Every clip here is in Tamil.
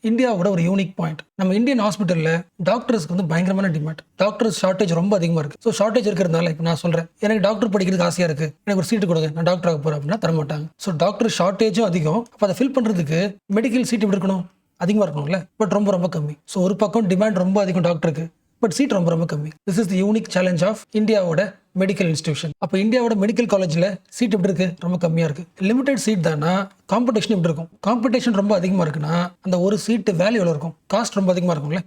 இந்தியாவோட ஒரு யூனிக் பாயிண்ட். நம்ம இந்தியன் ஹாஸ்பிட்டல்ல டாக்டர்ஸ்க்கு வந்து பயங்கரமான டிமாண்ட். டாக்டர்ஸ் ஷார்ட்டேஜ் ரொம்ப அதிகமா இருக்கு. ஸோ ஷார்ட்டேஜ் இருக்கிறதுனால இப்போ நான் சொல்றேன், எனக்கு டாக்டர் படிக்கிறதுக்கு ஆசையா இருக்கு, எனக்கு ஒரு சீட்டு கொடுங்க, நான் டாக்டர் ஆக போறேன் அப்படின்னா தரமாட்டாங்க. ஸோ டாக்டர் ஷார்ட்டேஜும் அதிகம். அப்போ அதை ஃபில் பண்றதுக்கு மெடிக்கல் சீட் எப்படி இருக்கணும், அதிகமாக இருக்கணும்ல. பட் ரொம்ப ரொம்ப கம்மி. ஸோ ஒரு பக்கம் டிமாண்ட் ரொம்ப அதிகம் டாக்டருக்கு, பட் சீட் ரொம்ப ரொம்ப கம்மி. This is the unique challenge of இந்தியாவோட மெடிக்கல் இன்ஸ்டிடியூஷன். அப்போ இந்தியாவோட மெடிக்கல் காலேஜில் சீட் எப்படி இருக்கு, ரொம்ப கம்மியாக இருக்கு. லிமிடெட் சீட் தானா, காம்படிஷன் எப்படி இருக்கும்? காம்படிஷன் ரொம்ப அதிகமாக இருக்குன்னா அந்த ஒரு சீட்டு வேல்யூ எவ்வளோ இருக்கும், காஸ்ட் ரொம்ப அதிகமாக இருக்கும்ல.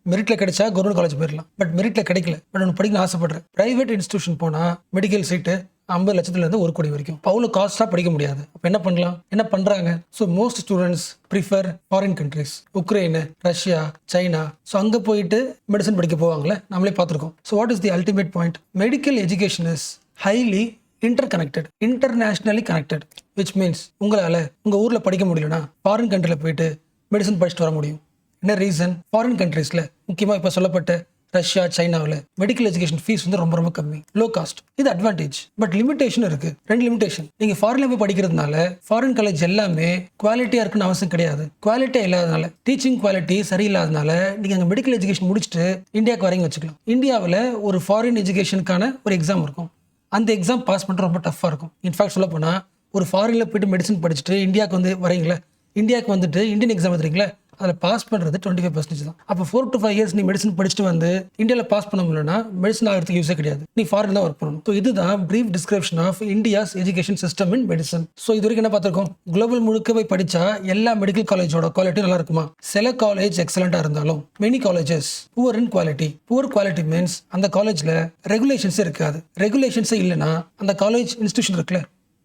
மெரிட்ல கிடைச்சா கவர்மெண்ட் காலேஜ் போயிடலாம், பட் மெரிட்ல கிடைக்கல, பட் ஒன்று படிக்கணும் ஆசைப்படுறேன். பிரைவேட் இன்ஸ்டிடியூஷன் போனால் மெடிக்கல் சீட்டு 50 லட்சத்துலேருந்து 1 கோடி வரைக்கும். அவ்வளோ காஸ்ட்டாக படிக்க முடியாது. அப்போ என்ன பண்ணலாம், என்ன பண்ணுறாங்க? So most students prefer foreign countries, Ukraine, Russia, China. So அங்கே போயிட்டு மெடிசன் படிக்க போவாங்களே, நம்மளே பார்த்துருக்கோம். So what is the ultimate point? Medical education is highly interconnected, internationally connected, which means உங்களால் உங்கள் ஊரில் படிக்க முடியலன்னா ஃபாரின் கண்ட்ரியில் போயிட்டு மெடிசன் படிச்சுட்டு வர முடியும். என்ன ரீசன்? ஃபாரின் கண்ட்ரீஸில் முக்கியமாக இப்போ சொல்லப்பட்ட ரஷ்யா, சைனாவில் மெடிக்கல் எஜுகேஷன் ஃபீஸ் வந்து ரொம்ப ரொம்ப கம்மி, லோ காஸ்ட். இது அட்வான்டேஜ். பட் லிமிடேஷன் இருக்கு, 2 லிமிடேஷன். நீங்க ஃபாரின்ல போய் படிக்கிறதுனால ஃபாரின் காலேஜ் எல்லாமே குவாலிட்டியா இருக்குன்னு அவசியம் கிடையாது. குவாலிட்டியா இல்லாதனால, டீச்சிங் குவாலிட்டி சரியில்லாதனால நீங்க அங்கே மெடிக்கல் எஜுகேஷன் முடிச்சுட்டு இந்தியாவுக்கு வரீங்க வச்சுக்கலாம். இந்தியாவில் ஒரு ஃபாரின் எஜுகேஷனுக்கான ஒரு எக்ஸாம் இருக்கும். அந்த எக்ஸாம் பாஸ் பண்ணுறது ரொம்ப டஃப்பாக இருக்கும். இன்ஃபேக்ட் சொல்ல போனால் ஒரு ஃபாரின்ல போயிட்டு மெடிசன் படிச்சுட்டு இந்தியாவுக்கு வந்து வரீங்களே, இந்தியாவுக்கு வந்துட்டு இந்தியன் எக்ஸாம் எழுதுறீங்களே, அதில் பாஸ் பண்ணுறது 25% தான். அப்போ 4 to 5 இயர்ஸ் நீ மெடிசன் படிச்சுட்டு வந்து இந்தியாவில் பாஸ் பண்ண முடியலன்னா மெடிசன் ஆகிறதுக்கு யூஸே கிடையாது. நீ ஃபாரின் தான் ஒர்க் பண்ணணும். ஸோ இதுதான் brief description of India's education system in medicine. So இது வரைக்கும் என்ன பார்த்துருக்கோம்? குளோபல் முழுக்க போய் படித்தா எல்லா மெடிக்கல் காலேஜோட குவாலிட்டி நல்லா இருக்குமா? சில காலேஜ் எக்ஸலண்ட்டாக இருந்தாலும் மெனி காலேஜஸ் புவர் இன் குவாலிட்டி. புவர் குவாலிட்டி மீன்ஸ் அந்த காலேஜில் ரெகுலேஷன்ஸே இருக்காது. ரெகுலேஷன்ஸே இல்லைன்னா அந்த காலேஜ் இன்ஸ்டியூஷன் இருக்குல்ல,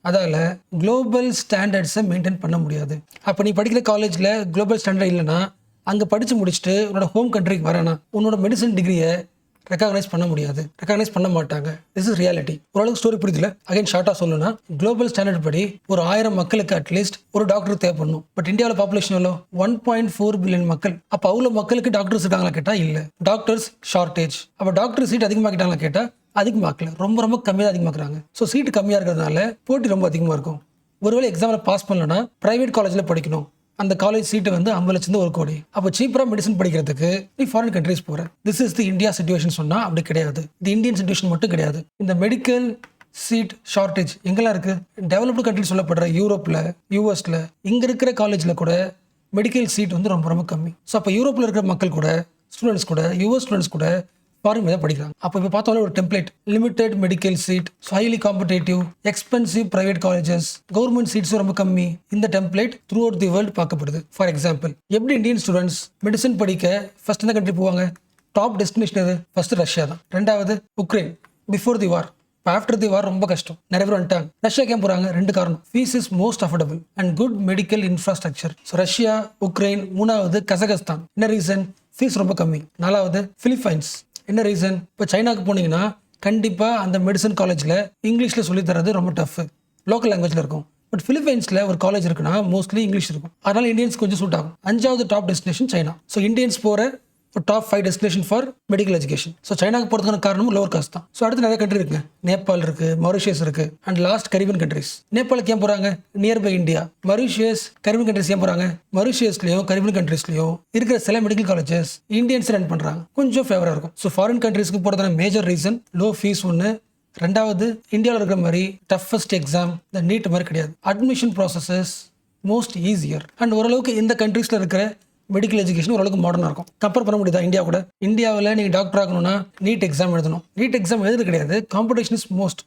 அதால் குளோபல் ஸ்டாண்டர்ட்ஸை மெயின்டைன் பண்ண முடியாது. அப்போ நீ படிக்கிற காலேஜில் குளோபல் ஸ்டாண்டர்ட் இல்லைன்னா அங்கே படித்து முடிச்சுட்டு உன்னோட ஹோம் கண்ட்ரிக்கு வரேன்னா உன்னோட மெடிசன் டிகிரியை ரெகக்னைஸ் பண்ண முடியாது, ரெகக்னைஸ் பண்ண மாட்டாங்க. This is reality. ஓரளவுக்கு ஸ்டோரி புரியுதுல? அகைன் ஷார்ட்டாக சொல்லணும்னா, குளோபல் ஸ்டாண்டர்ட் படி ஒரு 1000 மக்களுக்கு அட்லீஸ்ட் ஒரு டாக்டர் தேவைப்படணும். பட் இந்தியாவில் பாப்புலேஷன் எவ்வளோ? 1.4 பில்லியன் மக்கள். அப்போ அவ்வளோ மக்களுக்கு டாக்டர்ஸ் இருக்காங்களா கேட்டால் இல்லை. Doctors shortage. அப்போ டாக்டர் சீட் அதிகமாக்கிட்டாங்களா கேட்டால் அதிகமாக்கல, ரொம்ப ரொம்ப கம்மியாக அதிகமாக்குறாங்க. ஸோ சீட்டு கம்மியாக இருக்கிறதுனால போட்டி ரொம்ப அதிகமாக இருக்கும். ஒருவேளை எக்ஸாமில் பாஸ் பண்ணலன்னா ப்ரைவேட் காலேஜில் படிக்கணும். அந்த காலேஜ் சீட்டு வந்து 50 லட்சம் 1 கோடி. அப்போ சீப்பராக மெடிசன் படிக்கிறதுக்கு நீ ஃபாரின் கண்ட்ரிஸ் போகிற. This is the India situation சொன்னால் அப்படி கிடையாது. தி இந்தியன் சிச்சுவேஷன் மட்டும் கிடையாது. இந்த மெடிக்கல் சீட் ஷார்ட்டேஜ் எங்கெல்லாம் இருக்குது? டெவலப்டு கண்ட்ரி சொல்லப்படுற யூரோப்பில், யூஎஸில், இங்கே இருக்கிற காலேஜில் கூட மெடிக்கல் சீட் வந்து ரொம்ப ரொம்ப கம்மி. ஸோ அப்போ யூரோப்பில் இருக்கிற மக்கள் கூட, ஸ்டூடெண்ட்ஸ் கூட, யூஎஸ் ஸ்டூடெண்ட்ஸ் கூட ஃபாரின் தான் படிக்கிறாங்க. அப்போ இப்போ பார்த்தாலும் ஒரு template, limited medical seat, highly competitive, expensive private colleges, government சீட்ஸும் ரொம்ப கம்மி. இந்த template throughout the world பார்க்கப்படுது. ஃபார் எக்ஸாம்பிள், எப்படி இந்தியன் ஸ்டூடெண்ட்ஸ் மெடிசன் படிக்க ஃபர்ஸ்ட் எந்த கண்ட்ரி போவாங்க? டாப் டெஸ்டினேஷன் எது? ஃபர்ஸ்ட் ரஷ்யா தான். 2வது உக்ரைன், பிஃபோர் தி வார். இப்போ ஆஃப்டர் தி வார் ரொம்ப கஷ்டம், நிறைய பேர் வந்துட்டாங்க. ரஷ்யா கேம் போகிறாங்க, 2 காரணம். Fees is most affordable and good medical infrastructure. So Russia, Ukraine. 3வது கசகஸ்தான். என்ன ரீசன்? ஃபீஸ் ரொம்ப கம்மி. 4வது பிலிப்பைன்ஸ். என்ன ரீசன்? இப்போ சைனாக்கு போனீங்கன்னா கண்டிப்பாக அந்த மெடிசன் காலேஜில் இங்கிலீஷில் சொல்லி தரது ரொம்ப டஃப், லோக்கல் லாங்குவேஜில் இருக்கும். பட் பிலிப்பைன்ஸில் ஒரு காலேஜ் இருக்குன்னா மோஸ்ட்லி இங்கிலீஷ் இருக்கும். அதனால் இந்தியன்ஸ் கொஞ்சம் சூட் ஆகும். 5வது top destination China. So Indians போகிற top 5 destination for medical education. So சைனாக்கு போகிறதுக்கான காரணமும் லோவர் காஸ்ட் தான். ஸோ அடுத்து நிறைய கண்ட்ரி இருக்குங்க. நேபாள் இருக்குது, மொரிஷியஸ் இருக்குது, அண்ட் லாஸ்ட் கரீபியன் கண்ட்ரிஸ். நேபாளுக்கு ஏன் போகிறாங்க? Nearby India. Mauritius, Caribbean countries ஏன் போகிறாங்க? மொரிஷியஸ்லையும் கரீபியன் கண்ட்ரிஸ்லையும் இருக்கிற சில மெடிக்கல் காலேஜஸ் இந்தியன்ஸ் ரன் பண்ணுறாங்க, கொஞ்சம் ஃபேவராக இருக்கும். ஸோ ஃபாரின் கண்ட்ரிஸ்க்கு போகிறதான மேஜர் ரீசன் லோ ஃபீஸ் ஒன்று. 2வது, இந்தியாவில் இருக்கிற மாதிரி டஃபஸ்ட் எக்ஸாம் இந்த நீட் மாதிரி கிடையாது. Admission processes most easier. And ஓரளவுக்கு இந்த கண்ட்ரீஸில் இருக்கிற மெடிக்கல் எஜுகேஷன் ஓரளவுக்கு மாடர்னாக இருக்கும். கம்பேர் பண்ண முடியுதா இந்தியா கூட? இந்தியாவில் நீங்கள் டாக்டர் ஆகணும்னா நீட் எக்ஸாம் எழுதணும். நீட் எக்ஸாம் எழுதுறது கிடையாது. Competition is most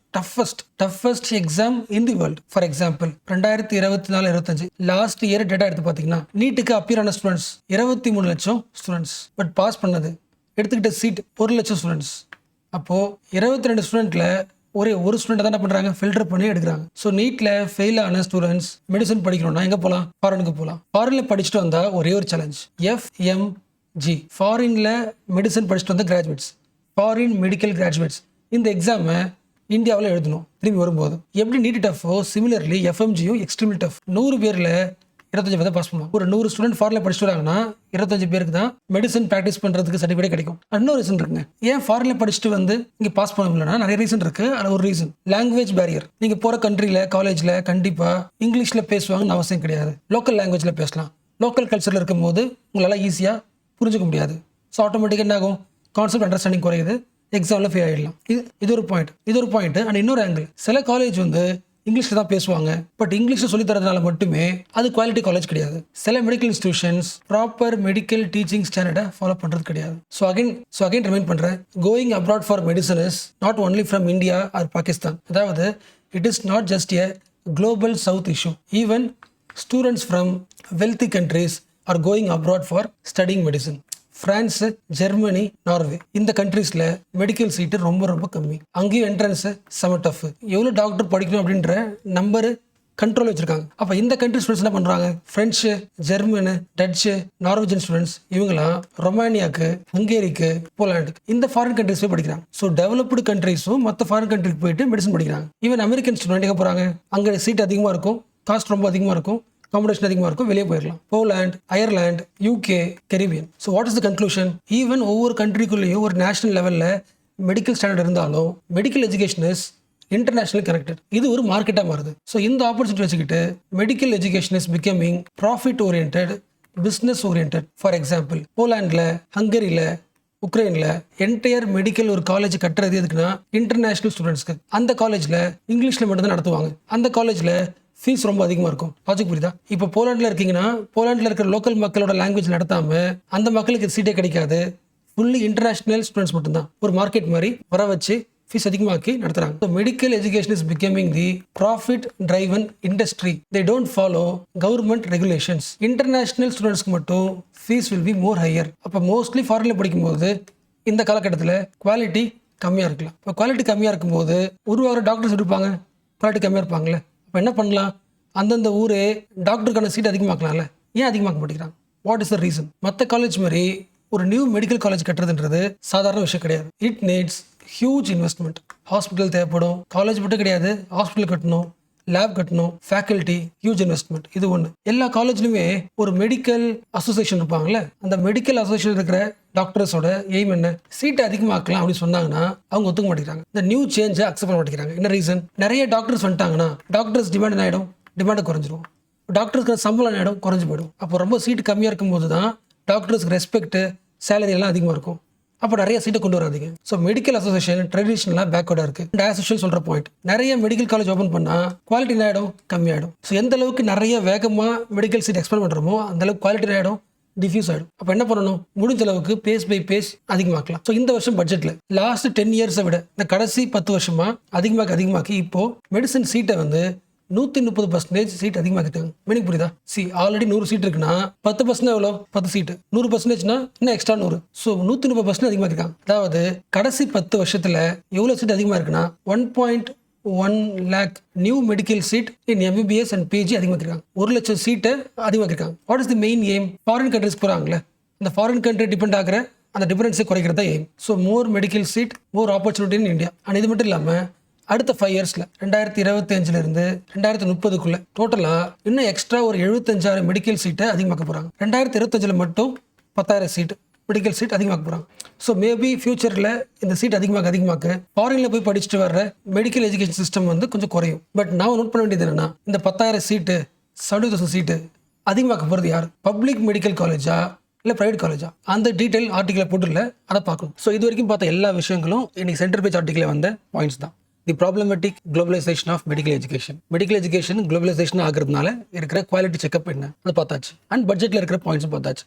toughest exam in the world. For example 2024-25 last year data எடுத்து பார்த்தீங்கன்னா நீட்டுக்கு அப்பியர் ஆன ஸ்டூடெண்ட்ஸ் 23 லட்சம் ஸ்டூடெண்ட்ஸ். பட் பாஸ் பண்ணது, எடுத்துக்கிட்ட சீட் 1 லட்சம் ஸ்டூடெண்ட்ஸ். அப்போது 22 ஸ்டூடெண்ட்டில் ஒரு ஸ்டூடெண்ட் தான் என்ன பண்ணுறாங்க? ஃபில்டர் பண்ணி எடுக்கிறாங்க. ஸோ நீட்டில் ஃபெயில் ஆன ஸ்டூடெண்ட்ஸ் மெடிசன் படிக்கணும்னா எங்கே போகலாம்? ஃபாரினுக்கு போகலாம். ஃபாரினில் படிச்சுட்டு வந்தால் ஒரே ஒரு சேலஞ்ச், FMG, ஃபாரினில் மெடிசன் படிச்சுட்டு வந்த கிராஜுவேட்ஸ், ஃபாரின் மெடிக்கல் கிராஜுவேட்ஸ். இந்த எக்ஸாமை இந்தியாவில் எழுதணும் திரும்பி வரும்போது. எப்படி நீட் டஃபோ சிமிலர்லி FMGயும் எக்ஸ்ட்ரீம்லி டஃப். 100 பேரில் 25 பேர் தான் பாஸ் பண்ணுவாங்க. ஒரு 100 ஸ்டூடெண்ட் ஃபாரினில் படிச்சுட்டு வராங்கன்னா 25 பேருக்கு தான் மெடிசன் ப்ராக்டிஸ் பண்ணுறதுக்கு சர்டிஃபிகேட் கிடைக்கும். இன்னொரு ரீசன் இருக்குங்க. ஏன் ஃபாரினில் படிச்சுட்டு வந்து இங்கே பாஸ் பண்ண முடியலன்னா நிறைய ரீசன் இருக்குது. அதில் ஒரு ரீசன் லாங்குவேஜ் பேரியர். நீங்கள் போகிற கண்ட்ரியில் காலேஜில் கண்டிப்பாக இங்கிலீஷில் பேசுவாங்கன்னு அவசியம் கிடையாது, லோக்கல் லாங்குவேஜில் பேசலாம். லோக்கல் கல்ச்சரில் இருக்கும்போது உங்களால் ஈஸியாக புரிஞ்சுக்க முடியாது. ஸோ ஆட்டோமேட்டிக்காக என்ன ஆகும், கான்செப்ட் அண்டர்ஸ்டாண்டிங் குறையுது, எக்ஸாமில் ஃபெயில் ஆகிடலாம். இது ஒரு பாயிண்ட். அண்ட் இன்னொரு ஆங்கிள், சில காலேஜ் வந்து இங்கிலீஷில் தான் பேசுவாங்க, பட் இங்கிலீஷில் சொல்லி தரதுனால மட்டுமே அது குவாலிட்டி காலேஜ் கிடையாது. சில medical institutions proper medical teaching ஸ்டாண்டர்டை ஃபாலோ பண்ணுறது கிடையாது. ஸோ அகைன் ரிமைண்ட் பண்ணுறேன், going abroad for medicine is not only from India or Pakistan. அதாவது it is not just a global south issue. Even students from wealthy countries are going abroad for studying medicine. France, Germany, Norway இந்த கண்ட்ரீஸில் மெடிக்கல் சீட்டு ரொம்ப கம்மி. அங்கேயும் என்ட்ரன்ஸு செம டஃப். எவ்வளோ டாக்டர் படிக்கணும் அப்படின்ற நம்பரு கண்ட்ரோல் வச்சுருக்காங்க. அப்போ இந்த கண்ட்ரி ஸ்டூடெண்ட்ஸ் என்ன பண்ணுறாங்க, ஃப்ரெஞ்சு, ஜெர்மனு, டச்சு, நார்வேஜன் ஸ்டூடெண்ட்ஸ் இவங்களாம் ரொமானியாவுக்கு, ஹங்கேரிக்கு, போலாண்டுக்கு இந்த ஃபாரின் கண்ட்ரிஸ் போய் படிக்கிறாங்க. ஸோ டெவலப்டு கண்ட்ரிஸும் மற்ற ஃபாரின் கண்ட்ரிக்கு போயிட்டு மெடிசன் படிக்கிறாங்க. ஈவன் அமெரிக்கன் ஸ்டூடெண்ட் எங்கே போகிறாங்க, அங்கே சீட் அதிகமாக இருக்கும், காஸ்ட் ரொம்ப அதிகமாக இருக்கும், காம்படிஷன் அதிகமாக இருக்கும், வெளியே போயிடலாம். Poland, Ireland, UK, Caribbean. So what is the conclusion, even ஒவ்வொரு கண்ட்ரிக்குள்ளேயும் ஒரு நேஷனல் லெவலில் மெடிக்கல் ஸ்டாண்டர்ட் இருந்தாலும் medical education is international connected. இது ஒரு மார்க்கெட்டாக மாறுது. ஸோ இந்த ஆப்பர்ச்சுனிட்டி வச்சுக்கிட்டு medical education is becoming profit orient, business orient. For example, போலாண்டில், ஹங்கேரியில், உக்ரைனில் என்டையர் மெடிக்கல் ஒரு காலேஜ் கட்டுறது எதுக்குன்னா இன்டர்நேஷனல் ஸ்டூடெண்ட்ஸ்க்கு. அந்த காலேஜில் இங்கிலீஷில் மட்டும்தான் நடத்துவாங்க. அந்த காலேஜில் ஃபீஸ் ரொம்ப அதிகமாக இருக்கும். லாஜிக் புரியுதா? இப்போ போலாண்டில் இருக்கீங்கன்னா போலாண்டில் இருக்கிற லோக்கல் மக்களோட லாங்குவேஜ் நடத்தாமல் அந்த மக்களுக்கு சீட்டே கிடைக்காது. ஃபுல்லி இன்டர்நேஷனல் ஸ்டூடெண்ட்ஸ் மட்டும்தான் ஒரு மார்க்கெட் மாதிரி வர வச்சு ஃபீஸ் அதிகமாக்கி நடத்துறாங்க. So medical education is becoming the profit driven industry. They don't follow government regulations. International ஸ்டூடெண்ட்ஸ்க்கு மட்டும் fees will be more higher. அப்போ மோஸ்ட்லி ஃபாரினில் படிக்கும்போது இந்த காலகட்டத்தில் குவாலிட்டி கம்மியாக இருக்கலாம். இப்போ குவாலிட்டி கம்மியாக இருக்கும்போது உருவாகிற டாக்டர்ஸ் இருப்பாங்க, குவாலிட்டி கம்மியாக இருப்பாங்களே. அப்போ என்ன பண்ணலாம், அந்தந்த ஊரே டாக்டருக்கான சீட் அதிகமாக்கலாம்ல. ஏன் அதிகமாக்க மாட்டேங்கிறாங்க? What is the reason? மற்ற காலேஜ் மாதிரி ஒரு நியூ மெடிக்கல் காலேஜ் கட்டுறதுன்றது சாதாரண விஷயம் கிடையாது. It needs huge investment. Hospital தேவைப்படும், காலேஜ் மட்டும் கிடையாது, ஹாஸ்பிட்டல் கட்டணும், லேப் கட்டணும், ஃபேக்கல்ட்டி, ஹியூஜ் இன்வெஸ்ட்மெண்ட். இது ஒன்று. எல்லா காலேஜ்லையுமே ஒரு மெடிக்கல் அசோசியேஷன் இருப்பாங்கல்ல, அந்த மெடிக்கல் அசோசியேஷன் இருக்கிற டாக்டர்ஸோட எய்ம் என்ன, சீட்டை அதிகமாக்கலாம் அப்படின்னு சொன்னாங்கன்னா அவங்க ஒத்துக்க மாட்டேங்கிறாங்க. இந்த நியூ சேஞ்சை அக்செப்ட் பண்ண மாட்டேங்கிறாங்க. என்ன ரீசன்? நிறைய டாக்டர்ஸ் வந்துட்டாங்கன்னா டாக்டர்ஸ் டிமாண்ட் ஆகிடும், டிமாண்டை குறைஞ்சிரும். டாக்டர்ஸ்க்கு சம்பளம் ஆகிடும், குறைஞ்சி போயிடும். அப்போ ரொம்ப சீட்டு கம்மியாக இருக்கும்போது தான் டாக்டர்ஸ்க்கு ரெஸ்பெக்ட், சேலரி எல்லாம் அதிகமாக இருக்கும். அப்போ நிறைய சீட்டை கொண்டு வராதிங்க. ஸோ மெடிக்கல் அசோசியேஷன் ட்ரெடிஷ்னலாக பேக்வர்டாக இருக்குது. அண்ட் ஆஸ் யூஷுவல் சொல்கிற பாயிண்ட், நிறைய மெடிக்கல் காலேஜ் ஓப்பன் பண்ணால் குவாலிட்டி ஆகிடும், கம்மியாகிடும். ஸோ எந்த அளவுக்கு நிறைய வேகமாக மெடிக்கல் சீட் எக்ஸ்பெண்ட் பண்ணுறோமோ அந்த அளவுக்கு குவாலிட்டி ஆகிடும், டிஃப்யூஸ் ஆகிடும். அப்போ என்ன பண்ணணும், முடிஞ்ச அளவுக்கு பேஸ் பை பேஸ் அதிகமாக்கலாம். ஸோ இந்த வருஷம் பட்ஜெட்டில் லாஸ்ட் 10 இயர்ஸை விட இந்த கடைசி 10 வருஷமாக அதிகமாக்கி இப்போது மெடிசன் சீட்டை வந்து 130% சீட் அதிகமாக்கிட்டாங்க. மீனிங் புரியுதா? ஆல்ரெடி 100 சீட் இருக்குன்னா 10% எவ்வளோ, 10 சீட்டு, 100%னா இன்னும் எக்ஸ்ட்ரா 100. ஸோ 130% அதிகமாக்கிட்டாங்க. அதாவது கடைசி 10 வருஷத்துல எவ்வளோ சீட் அதிகமாக இருக்குன்னா 1.1 lakh new medical seat in MBBS and PG அதிகமாக்கிருக்காங்க. 1 லட்சம் சீட்டை அதிகமாக்கிருக்காங்க. What is the main aim? Foreign countries போகிறாங்களே, இந்த ஃபாரின் கண்ட்ரி டிபெண்ட் ஆகிற அந்த டிஃபரன்ஸை குறைக்கிறது தான் aim. So more medical seat, more opportunity in India. And இது மட்டும் இல்லாமல் அடுத்த 5 இயர்ஸில் 2025 2030 டோட்டலாக இன்னும் எக்ஸ்ட்ரா ஒரு 75,000 மெடிக்கல் சீட்டை அதிகமாக்க போகிறாங்க. 2025 மட்டும் 10,000 சீட் மெடிக்கல் சீட் அதிகமாக்க போகிறாங்க. ஸோ மேபி ஃபியூச்சரில் இந்த சீட் அதிகமாக்க ஃபாரினில் போய் படிச்சுட்டு வர்ற மெடிக்கல் எஜுகேஷன் சிஸ்டம் வந்து கொஞ்சம் குறையும். பட் நான் நோட் பண்ண வேண்டியது என்னன்னா, இந்த 10,000 சீட்டு, 70,000 சீட்டு அதிகமாக்க போகிறது யார்? பப்ளிக் மெடிக்கல் காலேஜா இல்லை ப்ரைவேட் காலேஜா? அந்த டீட்டெயில் ஆர்டிக்கலை போட்டுல அதை பார்க்கணும். ஸோ இது வரைக்கும் பார்த்த எல்லா விஷயங்களும் இன்னைக்கு சென்டர் பேஜ் ஆர்டிக்கலில் வந்த பாயிண்ட்ஸ் தான். The problematic globalization of medical education. Medical education globalization ஆகிறதுனால இருக்கிற குவாலிட்டி செக்அப் என்ன அதை பார்த்தாச்சு. அண்ட் பட்ஜெட்டில் இருக்கிற பாயிண்ட்ஸும் பார்த்தாச்சு.